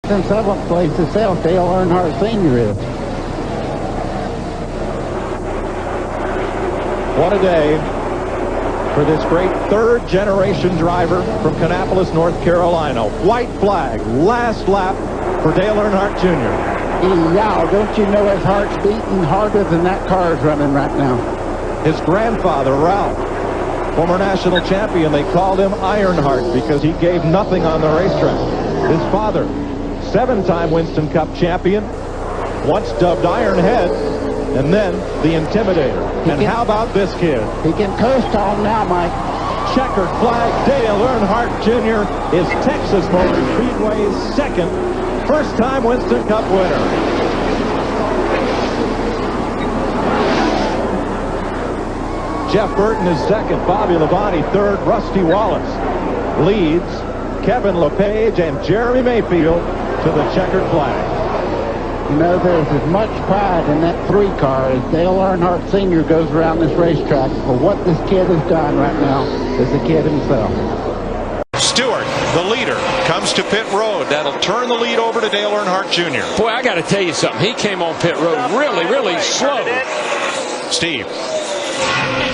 In seventh place itself, Dale Earnhardt Sr. is. What a day for this great third-generation driver from Kannapolis, North Carolina. White flag, last lap for Dale Earnhardt Jr. Yeah, don't you know his heart's beating harder than that car is running right now? His grandfather, Ralph, former national champion, they called him Ironheart because he gave nothing on the racetrack. His father, seven-time Winston Cup champion, once dubbed Ironhead, and then the Intimidator. And how about this kid? He can coast on now, Mike. Checkered flag, Dale Earnhardt Jr. is Texas Motor Speedway's second first-time Winston Cup winner. Jeff Burton is second, Bobby Labonte third, Rusty Wallace leads Kevin LePage and Jeremy Mayfield to the checkered flag. You know, there's as much pride in that three car as Dale Earnhardt Sr. goes around this racetrack for what this kid has done right now as the kid himself. Stewart, the leader, comes to pit road. That'll turn the lead over to Dale Earnhardt Jr. Boy, I got to tell you something. He came on pit road really slow. Steve.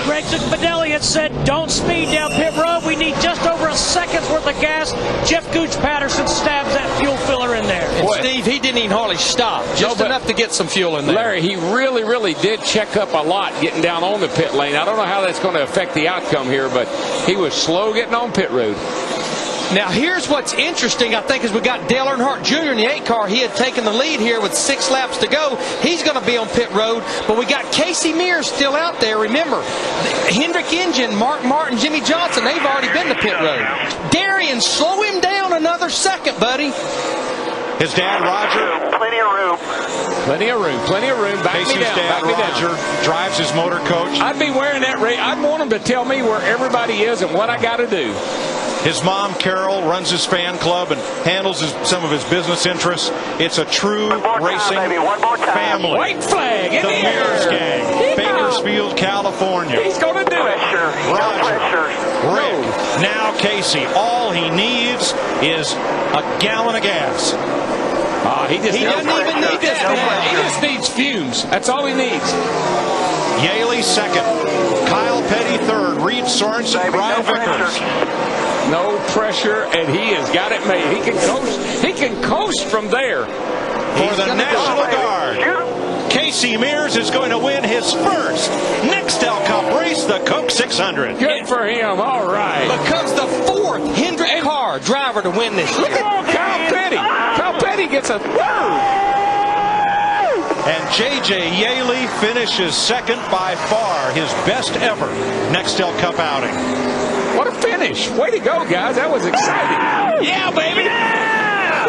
Greg Fidelli had said, don't speed down pit road. We need just over a second's worth of gas. Jeff Gooch Patterson stabs that fuel filler in there. And Steve, he didn't even hardly stop. Just enough to get some fuel in there. Larry, he really did check up a lot getting down on the pit lane. I don't know how that's going to affect the outcome here, but he was slow getting on pit road. Now, here's what's interesting, I think, is we got Dale Earnhardt Jr. in the 8 car. He had taken the lead here with 6 laps to go. He's going to be on pit road, but we got Casey Mears still out there. Remember, Hendrick Engine, Mark Martin, Jimmy Johnson, they've already been to pit road. Darian, slow him down another second, buddy. His dad, Roger. Plenty of room. Plenty of room. Back Casey's me down. dad, Roger, drives his motor coach. I'd be wearing that race. I'd want him to tell me where everybody is and what I got to do. His mom, Carol, runs his fan club and handles some of his business interests. It's a true racing family. White flag in the the Mears air. gang, Bakersfield, California. He's going to do it. Roger, Rick, now Casey. All he needs is a gallon of gas. He doesn't even need this. No He just needs fumes. That's all he needs. Yaley second. Kyle Petty third. Reed Sorensen, Brian Vickers. No pressure, and he has got it made. He can coast. He can coast from there. For the National Guard, Casey Mears is going to win his first Nextel Cup race, the Coke 600. Good for him. All right. Becomes the 4th Hendrick car driver to win this. Look at Kyle Petty. Kyle Petty gets a third. And J.J. Yaley finishes second, by far his best ever Nextel Cup outing. What a finish. Way to go, guys. That was exciting. Yeah, baby. Yeah!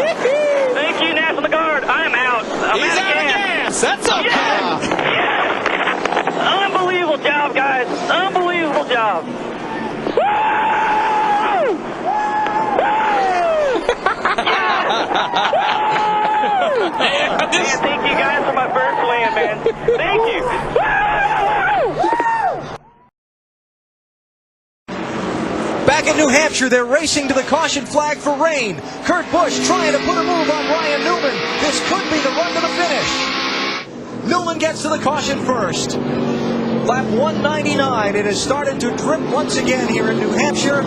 Thank you, National Guard. I am out. He's out of gas. That's okay. Yeah! Unbelievable job, guys. Unbelievable job. Man, thank you guys for my first win, man. Thank you. Back in New Hampshire, they're racing to the caution flag for rain. Kurt Busch trying to put a move on Ryan Newman. This could be the run to the finish. Newman gets to the caution first. Lap 199. It has started to drip once again here in New Hampshire.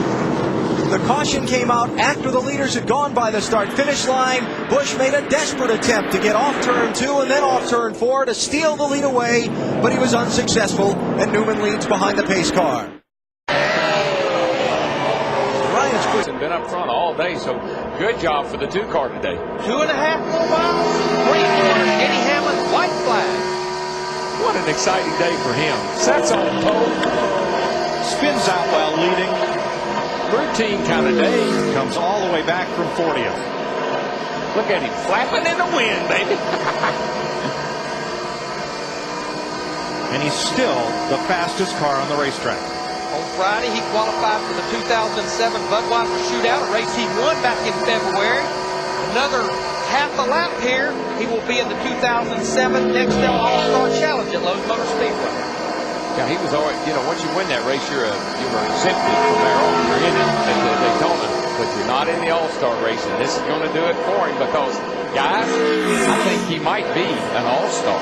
The caution came out after the leaders had gone by the start-finish line. Busch made a desperate attempt to get off turn 2 and then off turn 4 to steal the lead away, but he was unsuccessful, and Newman leads behind the pace car. Been up front all day, so good job for the 2-car today. 2.5 more miles. 3 corners. Eddie Hamlin, white flag. What an exciting day for him. Sets on pole. Spins out while leading. Routine kind of day. Comes all the way back from 40th. Look at him flapping in the wind, baby. And he's still the fastest car on the racetrack. On Friday, he qualified for the 2007 Budweiser Shootout, a race he won back in February. Another half a lap here, he will be in the 2007 Nextel All-Star Challenge at Lowe's Motor Speedway. Yeah, he was always, once you win that race, you were exempted from there on. You're in it at Daytona. with you. Not in the All-Star racing. This is going to do it for him because, guys, I think he might be an All-Star.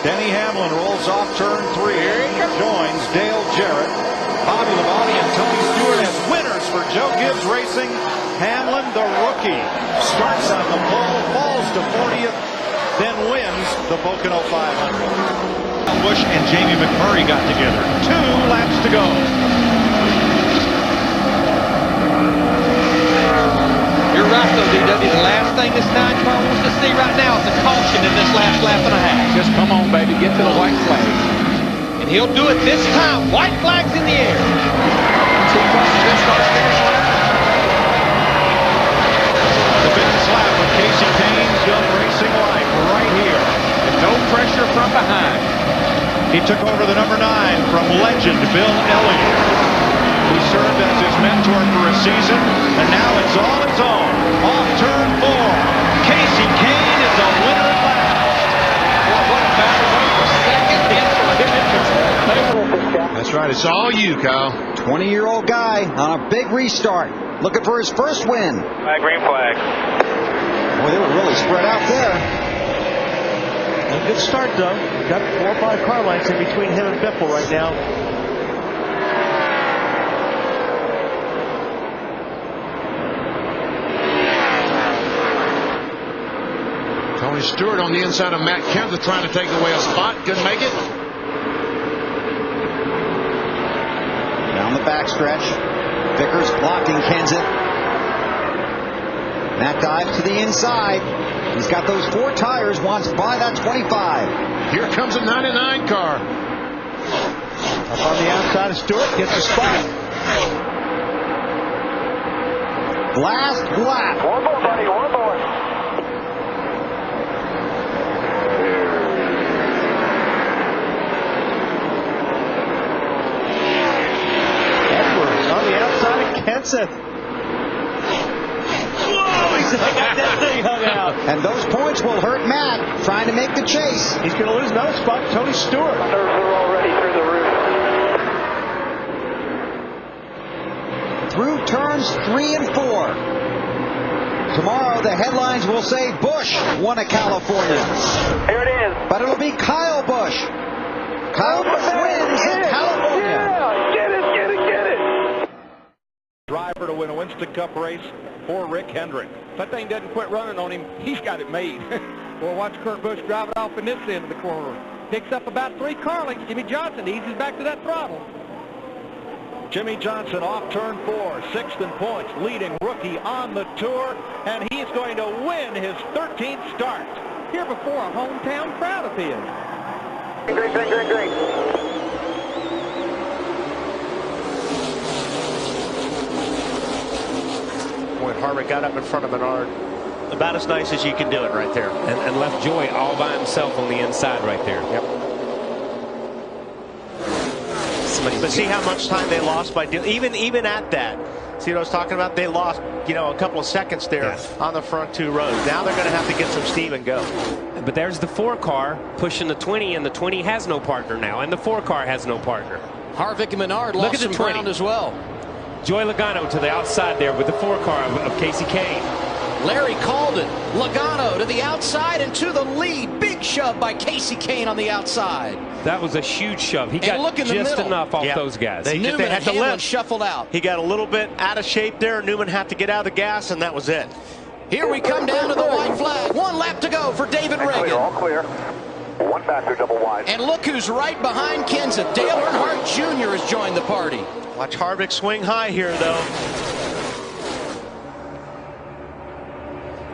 Denny Hamlin rolls off turn 3. Joins Dale Jarrett, Bobby Labonte, and Tony Stewart as winners for Joe Gibbs Racing. Hamlin, the rookie, starts on the pole, falls to 40th, then wins the Pocono 500. Busch and Jamie McMurray got together. 2 laps to go. You're right, though, DW. The last thing this 9-car wants to see right now is a caution in this last lap and a half. Just come on, baby. Get to the white flag. And he'll do it this time. White flag's in the air. The biggest lap of Casey Kane's young racing life right here. And no pressure from behind. He took over the number 9 from legend Bill Elliott, who served as his mentor for a season, and now it's all his own. Off turn 4, Casey Kane is a winner at last. What a battle for second. That's right. It's all you, Kyle. 20-year-old guy on a big restart, looking for his first win. Green flag. Boy, they were really spread out there. A good start, though. Got 4 or 5 car lengths in between him and Biffle right now. Tony Stewart on the inside of Matt Kenseth trying to take away a spot. Couldn't make it. Down the backstretch. Vickers blocking Kenseth. Matt dives to the inside. He's got those 4 tires, wants by that 25. Here comes a 99 car. Up on the outside of Stewart, gets a spot. Last lap. One more, buddy, one more. Edwards on the outside of Kenseth. Got that thing hung out. And those points will hurt Matt trying to make the chase. He's going to lose another spot to Tony Stewart. Nerves are already through the roof. Through turns 3 and 4. Tomorrow the headlines will say Busch won at California. Here it is. But it'll be Kyle Busch. Kyle Busch wins at California. Yeah, get it, get it, get it. Driver to win a Winston Cup race for Rick Hendrick. If that thing doesn't quit running on him, he's got it made. Well, watch Kurt Busch drive it off in this end of the corner. Picks up about 3 car lengths. Jimmy Johnson eases back to that throttle. Jimmy Johnson off turn 4, 6th in points, leading rookie on the tour, and he's going to win his 13th start. Here before a hometown crowd of his. Great, great, great, great. When Harvick got up in front of Menard, about as nice as you can do it right there. And left Joy all by himself on the inside right there. Yep. But see how much time they lost by doing, even at that. See what I was talking about? They lost, a couple of seconds there on the front 2 rows. Now they're going to have to get some steam and go. But there's the 4 car pushing the 20, and the 20 has no partner now, and the 4 car has no partner. Harvick and Menard Look lost at the some 20 ground as well. Joy Logano to the outside there with the 4 car of Casey Kane. Larry called it. Logano to the outside and to the lead. Big shove by Casey Kane on the outside. That was a huge shove. He got just enough off those guys. Newman had to let shuffled out. He got a little bit out of shape there. Newman had to get out of the gas, and that was it. Here we come down to the white flag. 1 lap to go for David Reagan. All clear. 1 faster, double wide. And look who's right behind Kenseth. Dale Earnhardt Jr. has joined the party. Watch Harvick swing high here, though.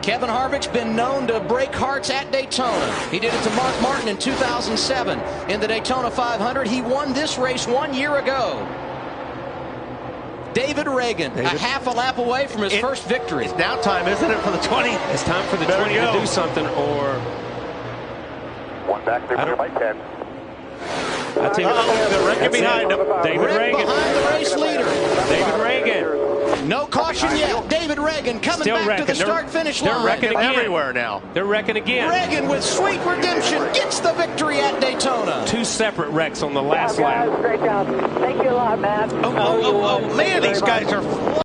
Kevin Harvick's been known to break hearts at Daytona. He did it to Mark Martin in 2007. In the Daytona 500, he won this race 1 year ago. David Reagan, a half a lap away from his first victory. It's now time, isn't it, for the 20? It's time for the 20 to do something, or... 1 back there for your bike pad. I tell you, the wrecking behind him. David Reagan behind the race leader. David Reagan. No caution yet. David Reagan coming Still back wrecking. to the start-finish line. They're wrecking again. Everywhere now. They're wrecking again. Reagan with sweet redemption gets the victory at Daytona. 2 separate wrecks on the last lap. Great job. Thank you a lot, Matt. Oh, man, these guys are